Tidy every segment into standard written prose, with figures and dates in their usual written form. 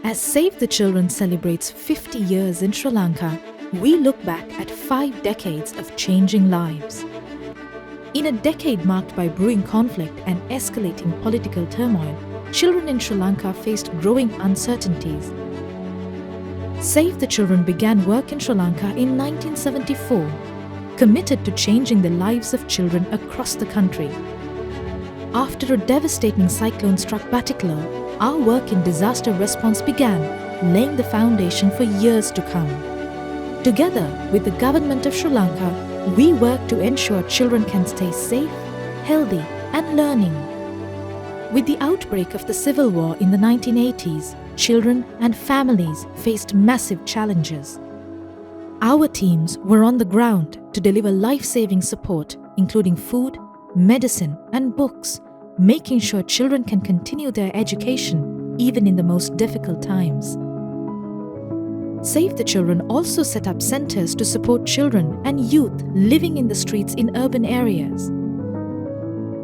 As Save the Children celebrates 50 years in Sri Lanka, we look back at 5 decades of changing lives. In a decade marked by brewing conflict and escalating political turmoil, children in Sri Lanka faced growing uncertainties. Save the Children began work in Sri Lanka in 1974, committed to changing the lives of children across the country. After a devastating cyclone struck Batticaloa, our work in disaster response began, laying the foundation for years to come. Together with the government of Sri Lanka, we work to ensure children can stay safe, healthy and learning. With the outbreak of the Civil War in the 1980s, children and families faced massive challenges. Our teams were on the ground to deliver life-saving support, including food, medicine and books, making sure children can continue their education even in the most difficult times. Save the Children also set up centers to support children and youth living in the streets in urban areas.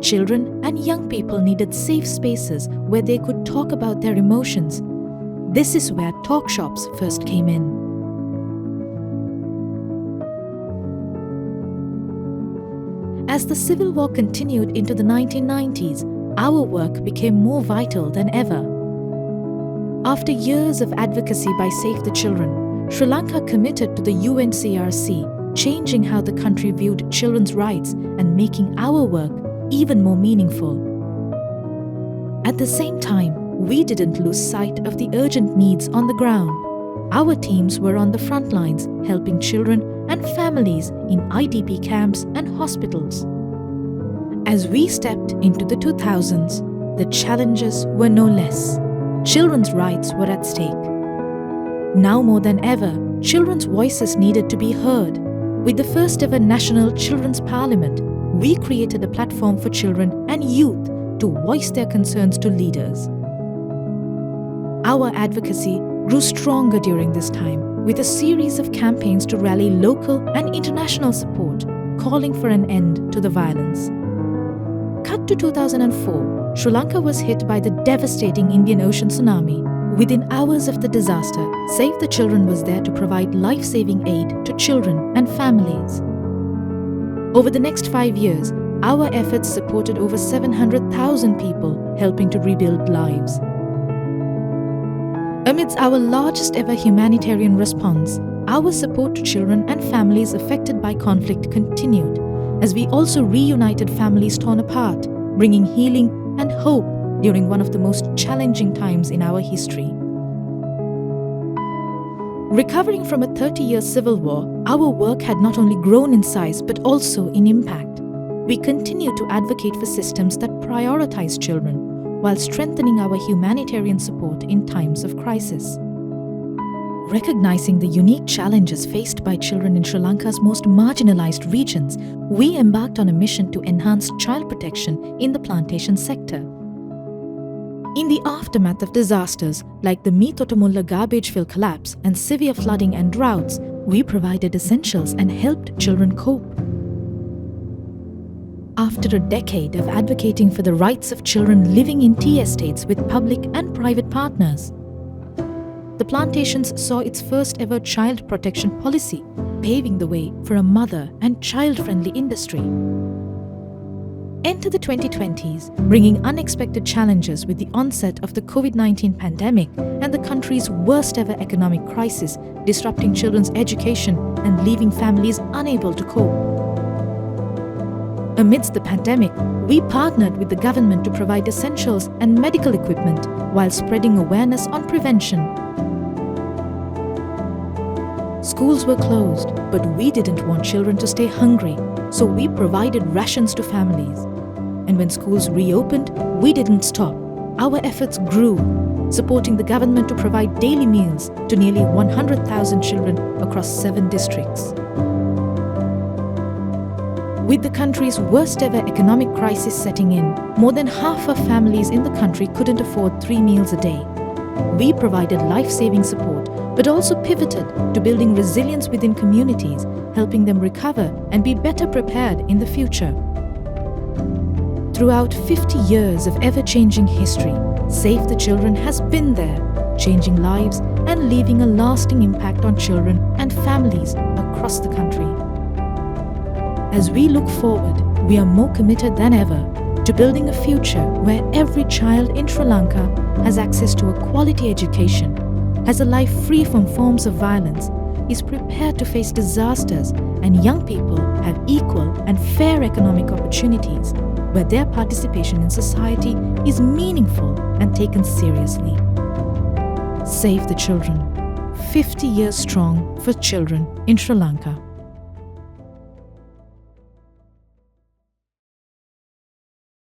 Children and young people needed safe spaces where they could talk about their emotions. This is where talk shops first came in. As the Civil War continued into the 1990s, our work became more vital than ever. After years of advocacy by Save the Children, Sri Lanka committed to the UNCRC, changing how the country viewed children's rights and making our work even more meaningful. At the same time, we didn't lose sight of the urgent needs on the ground. Our teams were on the front lines, helping children and families in IDP camps and hospitals. As we stepped into the 2000s, the challenges were no less. Children's rights were at stake. Now more than ever, children's voices needed to be heard. With the first ever National Children's Parliament, we created a platform for children and youth to voice their concerns to leaders. Our advocacy grew stronger during this time, with a series of campaigns to rally local and international support, calling for an end to the violence. Cut to 2004, Sri Lanka was hit by the devastating Indian Ocean tsunami. Within hours of the disaster, Save the Children was there to provide life-saving aid to children and families. Over the next 5 years, our efforts supported over 700,000 people, helping to rebuild lives. Amidst our largest ever humanitarian response, our support to children and families affected by conflict continued, as we also reunited families torn apart, bringing healing and hope during one of the most challenging times in our history. Recovering from a 30-year civil war, our work had not only grown in size but also in impact. We continue to advocate for systems that prioritize children, while strengthening our humanitarian support in times of crisis. Recognizing the unique challenges faced by children in Sri Lanka's most marginalized regions, we embarked on a mission to enhance child protection in the plantation sector. In the aftermath of disasters like the Totamulla garbage fill collapse and severe flooding and droughts, we provided essentials and helped children cope. After a decade of advocating for the rights of children living in tea estates with public and private partners, the plantations saw its first ever child protection policy, paving the way for a mother and child-friendly industry. Enter the 2020s, bringing unexpected challenges with the onset of the COVID-19 pandemic and the country's worst ever economic crisis, disrupting children's education and leaving families unable to cope. Amidst the pandemic, we partnered with the government to provide essentials and medical equipment while spreading awareness on prevention. Schools were closed, but we didn't want children to stay hungry, so we provided rations to families. And when schools reopened, we didn't stop. Our efforts grew, supporting the government to provide daily meals to nearly 100,000 children across 7 districts. With the country's worst ever economic crisis setting in, more than half of families in the country couldn't afford 3 meals a day. We provided life-saving support, but also pivoted to building resilience within communities, helping them recover and be better prepared in the future. Throughout 50 years of ever-changing history, Save the Children has been there, changing lives and leaving a lasting impact on children and families across the country. As we look forward, we are more committed than ever to building a future where every child in Sri Lanka has access to a quality education, has a life free from forms of violence, is prepared to face disasters, and young people have equal and fair economic opportunities where their participation in society is meaningful and taken seriously. Save the children. 50 years strong for children in Sri Lanka.